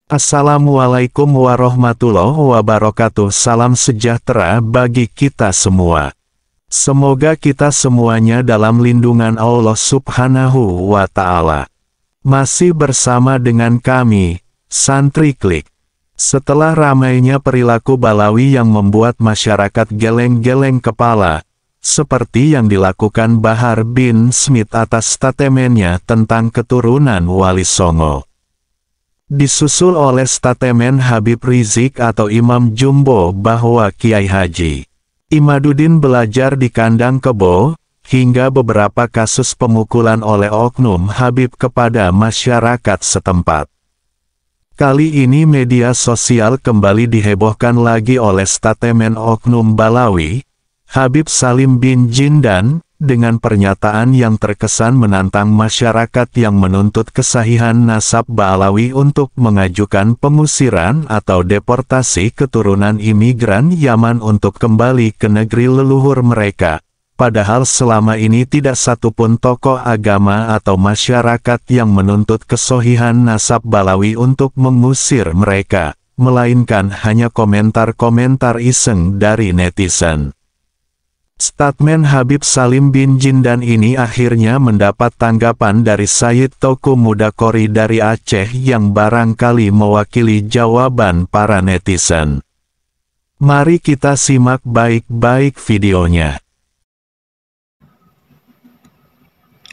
Assalamualaikum warahmatullahi wabarakatuh. Salam sejahtera bagi kita semua. Semoga kita semuanya dalam lindungan Allah Subhanahu wa Ta'ala. Masih bersama dengan kami, Santri Klik. Setelah ramainya perilaku Balawi yang membuat masyarakat geleng-geleng kepala, seperti yang dilakukan Bahar bin Smith atas statemennya tentang keturunan Wali Songo, disusul oleh statemen Habib Rizik atau Imam Jumbo bahwa Kiai Haji Imaduddin belajar di kandang kebo, hingga beberapa kasus pemukulan oleh oknum Habib kepada masyarakat setempat. Kali ini media sosial kembali dihebohkan lagi oleh statemen oknum Balawi, Habib Salim bin Jindan, dengan pernyataan yang terkesan menantang masyarakat yang menuntut kesahihan nasab Balawi untuk mengajukan pengusiran atau deportasi keturunan imigran Yaman untuk kembali ke negeri leluhur mereka. Padahal selama ini tidak satupun tokoh agama atau masyarakat yang menuntut kesahihan nasab Balawi untuk mengusir mereka, melainkan hanya komentar-komentar iseng dari netizen. Statement Habib Salim bin Jindan ini akhirnya mendapat tanggapan dari Sayyid Tauku Mudakori dari Aceh yang barangkali mewakili jawaban para netizen. Mari kita simak baik-baik videonya.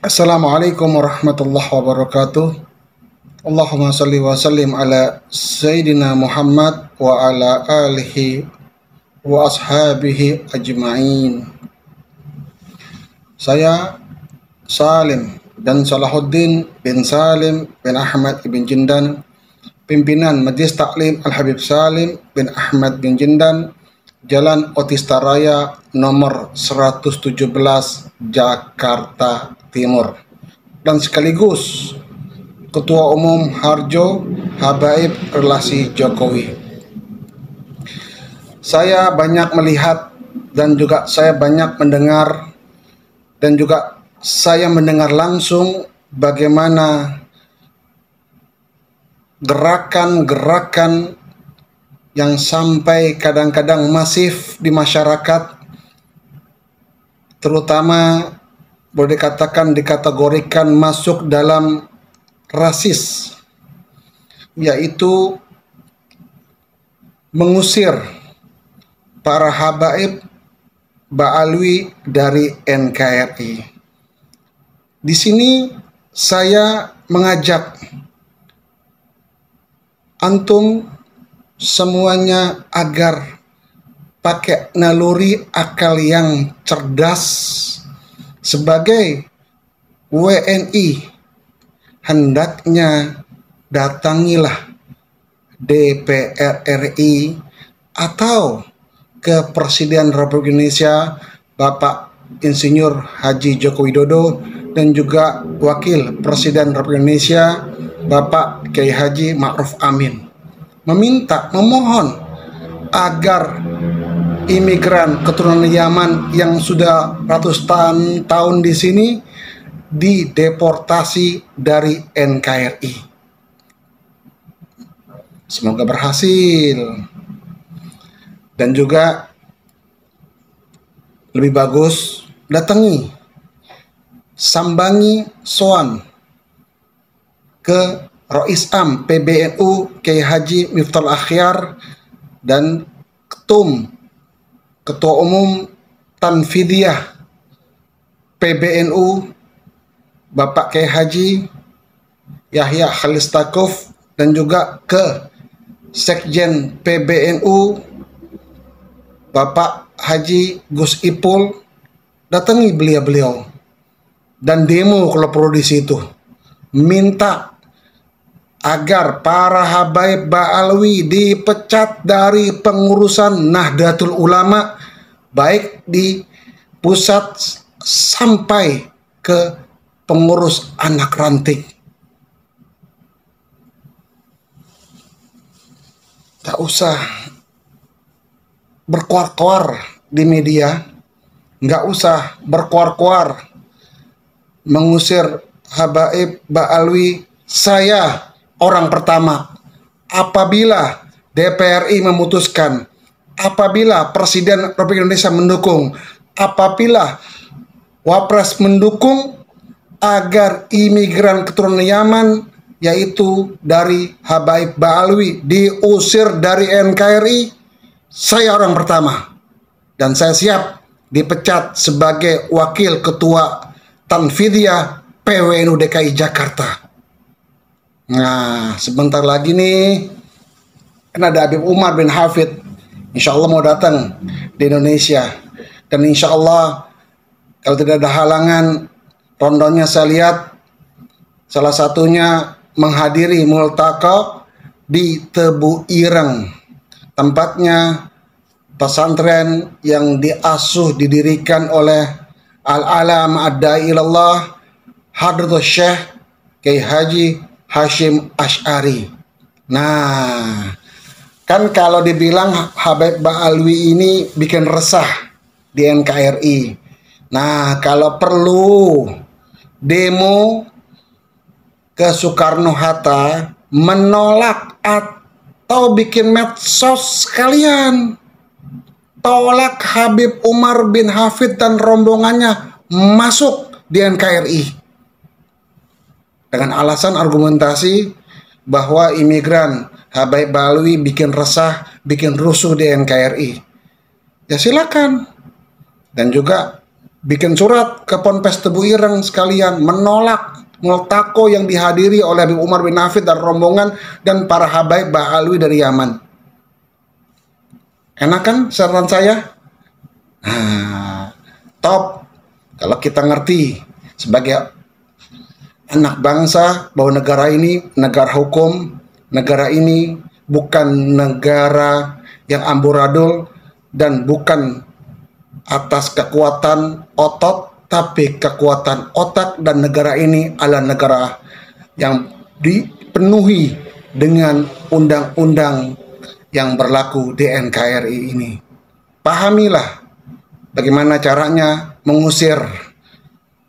Assalamualaikum warahmatullahi wabarakatuh. Allahumma salli wa sallim ala Sayyidina Muhammad wa ala alihi wa ashabihi ajma'in. Saya Salim dan Salahuddin bin Salim bin Ahmad bin Jindan, pimpinan Majelis Taklim Al-Habib Salim bin Ahmad bin Jindan, Jalan Otista Raya nomor 117, Jakarta Timur, dan sekaligus Ketua Umum Harjo Habaib Relasi Jokowi. Saya banyak melihat dan juga saya banyak mendengar dan juga saya mendengar langsung bagaimana gerakan-gerakan yang sampai kadang-kadang masif di masyarakat, terutama boleh dikatakan dikategorikan masuk dalam rasis, yaitu mengusir para habaib Ba'alwi dari NKRI. Di sini saya mengajak antum semuanya agar pakai naluri akal yang cerdas. Sebagai WNI, hendaknya datangilah DPR RI atau ke Presiden Republik Indonesia Bapak Insinyur Haji Joko Widodo dan juga Wakil Presiden Republik Indonesia Bapak Kiai Haji Ma'ruf Amin, memohon agar imigran keturunan Yaman yang sudah ratusan tahun di sini dideportasi dari NKRI. Semoga berhasil. Dan juga lebih bagus datangi, sambangi soan ke Rois Am PBNU Kiai Haji Miftahul Akhyar dan Ketua Umum Tanfidiyah PBNU Bapak Kiai Haji Yahya Khalistakuf dan juga ke Sekjen PBNU Bapak Haji Gus Ipul. Datangi beliau dan demo kalau perlu di situ, minta agar para habaib Ba'alwi dipecat dari pengurusan Nahdlatul Ulama, baik di pusat sampai ke pengurus anak ranting. Tak usah berkuar-kuar di media, nggak usah berkuar-kuar mengusir habaib Ba'alwi. Saya orang pertama apabila DPR RI memutuskan, apabila Presiden Republik Indonesia mendukung, apabila Wapres mendukung agar imigran keturunan Yaman, yaitu dari Habaib Ba'alwi, diusir dari NKRI, saya orang pertama. Dan saya siap dipecat sebagai Wakil Ketua Tanfidiyah PWNU DKI Jakarta. Nah, sebentar lagi nih, kan ada Habib Umar bin Hafid, insya Allah mau datang di Indonesia. Dan insya Allah, kalau tidak ada halangan, rondonya saya lihat, salah satunya menghadiri multaqo di Tebu Ireng. Tempatnya pesantren yang didirikan oleh Al-Alam Ad-Da'i Ilallah Hadratus Syekh Kiai Haji Hashim Asy'ari. Nah, kan kalau dibilang Habaib Ba'alwi ini bikin resah di NKRI. Nah, kalau perlu demo ke Soekarno-Hatta, menolak atau bikin medsos sekalian, tolak Habib Umar bin Hafid dan rombongannya masuk di NKRI dengan alasan argumentasi bahwa imigran Habaib Ba'alwi bikin resah, bikin rusuh di NKRI. Ya silakan. Dan juga bikin surat ke Ponpes Tebu Ireng sekalian menolak multaqo yang dihadiri oleh Habib Umar bin Hafid dan rombongan dan para Habaib Ba'alwi dari Yaman. Enak kan saran saya? Nah, top. Kalau kita ngerti sebagai anak bangsa bahwa negara ini negara hukum, negara ini bukan negara yang amburadul dan bukan atas kekuatan otot, tapi kekuatan otak, dan negara ini adalah negara yang dipenuhi dengan undang-undang yang berlaku di NKRI ini. Pahamilah bagaimana caranya mengusir,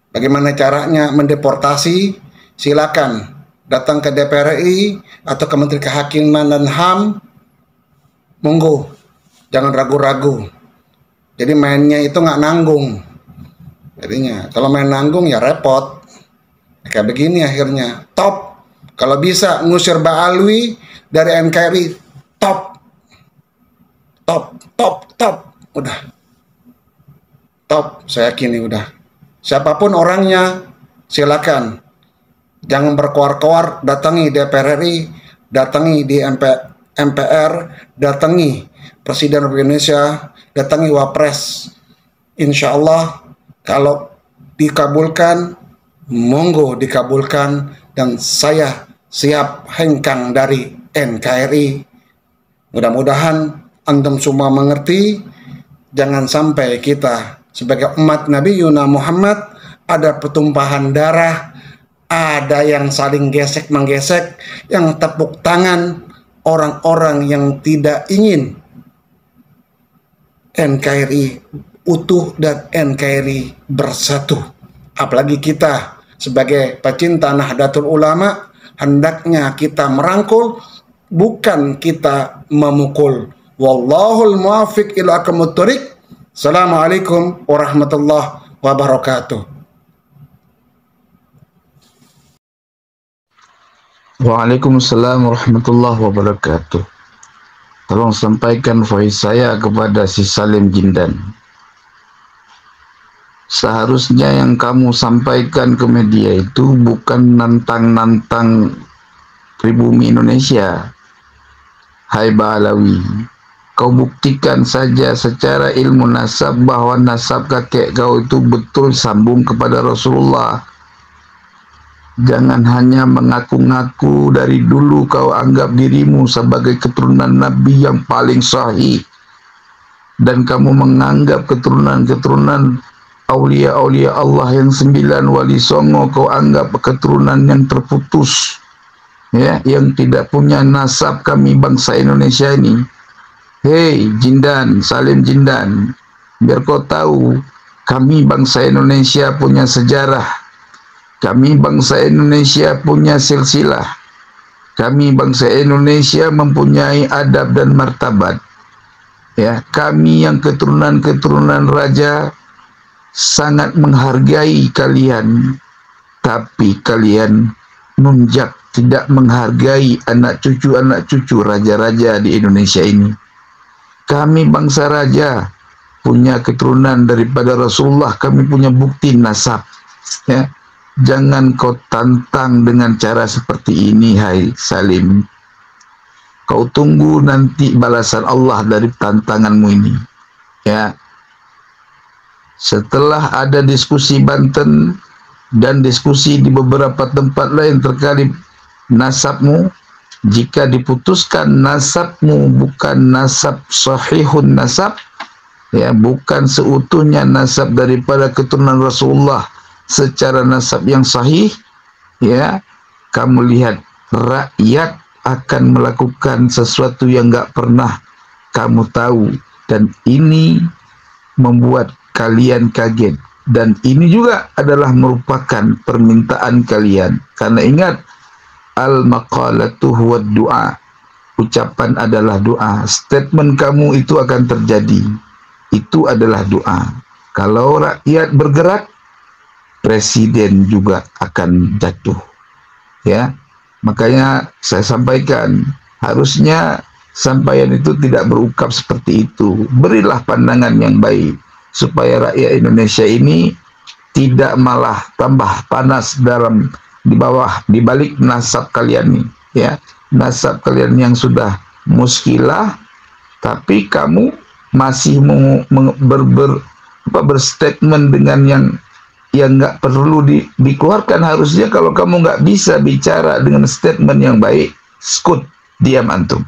bagaimana caranya mendeportasi. Silakan datang ke DPR RI atau ke Menteri Kehakiman dan HAM, monggo, jangan ragu-ragu. Jadi mainnya itu nggak nanggung. Jadinya kalau main nanggung ya repot. Kayak begini akhirnya. Top. Kalau bisa ngusir Ba'alwi dari NKRI, top. Udah. Top, saya yakini udah. Siapapun orangnya, silakan. Jangan berkoar-koar, datangi DPR RI, datangi di MPR, datangi Presiden Republik Indonesia, datangi Wapres. Insya Allah kalau dikabulkan, monggo dikabulkan, dan saya siap hengkang dari NKRI. Mudah-mudahan antum semua mengerti, jangan sampai kita sebagai umat Nabi Yuna Muhammad ada pertumpahan darah, ada yang saling gesek-menggesek, yang tepuk tangan orang-orang yang tidak ingin NKRI utuh dan NKRI bersatu. Apalagi kita sebagai pecinta Nahdlatul Ulama, hendaknya kita merangkul, bukan kita memukul. Wallahul muwaffiq ila aqwamit thoriq. Assalamualaikum warahmatullahi wabarakatuh. Waalaikumsalam warahmatullahi wabarakatuh. Tolong sampaikan voice saya kepada si Salim Jindan. Seharusnya yang kamu sampaikan ke media itu bukan nantang-nantang pribumi Indonesia. Hai Ba'alawi, kau buktikan saja secara ilmu nasab bahwa nasab kakek kau itu betul sambung kepada Rasulullah. Jangan hanya mengaku-ngaku dari dulu kau anggap dirimu sebagai keturunan Nabi yang paling sahih. Dan kamu menganggap keturunan-keturunan aulia-aulia Allah yang 9 wali songo kau anggap keturunan yang terputus. Ya, yang tidak punya nasab kami bangsa Indonesia ini. Hei Jindan, Salim Jindan, biar kau tahu kami bangsa Indonesia punya sejarah. Kami bangsa Indonesia punya silsilah. Kami bangsa Indonesia mempunyai adab dan martabat. Ya, kami yang keturunan-keturunan raja sangat menghargai kalian, tapi kalian nunjak tidak menghargai anak cucu raja-raja di Indonesia ini. Kami bangsa raja, punya keturunan daripada Rasulullah, kami punya bukti nasab. Ya, jangan kau tantang dengan cara seperti ini, hai Salim. Kau tunggu nanti balasan Allah dari tantanganmu ini. Ya. Setelah ada diskusi Banten dan diskusi di beberapa tempat lain terkait nasabmu, jika diputuskan nasabmu bukan nasab sahihun nasab, ya, bukan seutuhnya nasab daripada keturunan Rasulullah secara nasab yang sahih, ya, kamu lihat rakyat akan melakukan sesuatu yang enggak pernah kamu tahu, dan ini membuat kalian kaget, dan ini juga adalah merupakan permintaan kalian. Karena ingat, al-maqalatu huwa du'a, ucapan adalah doa. Statement kamu itu akan terjadi, itu adalah doa. Kalau rakyat bergerak, presiden juga akan jatuh. Ya, makanya saya sampaikan, harusnya sampaian itu tidak berukap seperti itu. Berilah pandangan yang baik supaya rakyat Indonesia ini tidak malah tambah panas di balik nasab kalian nih, ya. Nasab kalian yang sudah muskilah, tapi kamu masih berstatement dengan yang nggak perlu dikeluarkan. Harusnya kalau kamu nggak bisa bicara dengan statement yang baik, skut, diam antum.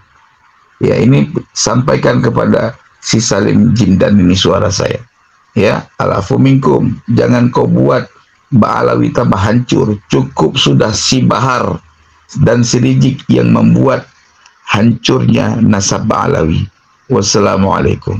Ya, ini sampaikan kepada si Salim Jindan ini suara saya. Ya, alafu minkum, jangan kau buat Ba'alawi tambah hancur. Cukup sudah si Bahar dan si Rijik yang membuat hancurnya nasab Ba'alawi. Wassalamualaikum.